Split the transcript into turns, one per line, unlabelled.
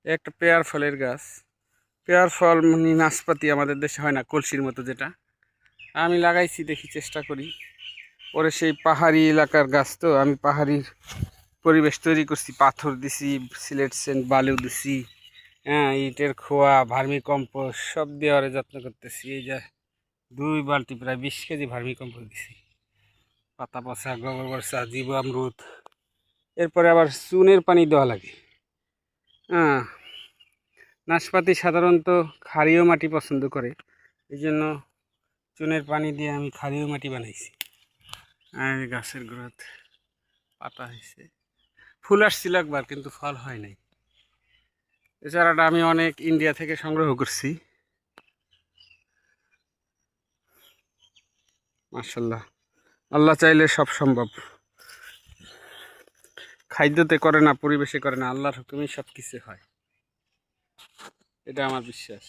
একটা পেয়ার ফলের গাছ। পেয়ার ফল মানে নাশপাতি আমাদের দেশে হয় না, কলসির মতো যেটা। আমি লাগাইছি, দেখি চেষ্টা করি। পরে সেই পাহাড়ি এলাকার গাছ তো, আমি পাহাড়ি পরিবেশ তৈরি করছি, পাথর দিছি, সিলেট সেন্ট বালু দিছি, হ্যাঁ, ইটের খোয়া, ভার্মি কম্পোস্ট সব দিয়ে ওরে যত্ন করতেছি। এই যে 2 বালতি প্রায় 20 কেজি ভার্মি কম্পোস্ট দিছি, পাতা পচা, গোবর পচা, জীবামৃত। এরপরে আবার চুনের পানি দেওয়া লাগে। হ্যাঁ, নাশপাতি সাধারণত ক্ষারীয় মাটি পছন্দ করে, এই জন্য চুনের পানি দিয়ে আমি ক্ষারীয় মাটি বানাইছি। আর গাছের গ্রোথ, পাতা হয়েছে, ফুল আসছিল একবার, কিন্তু ফল হয় নাই। এ চারাটা আমি অনেক ইন্ডিয়া থেকে সংগ্রহ করছি। মাশাল্লাহ, আল্লাহ চাইলে সব সম্ভব। খাদ্যতে করে না, পরিবেশে করে না, আল্লাহর হুকুমেই সব কিছু হয়, এটা আমার বিশ্বাস।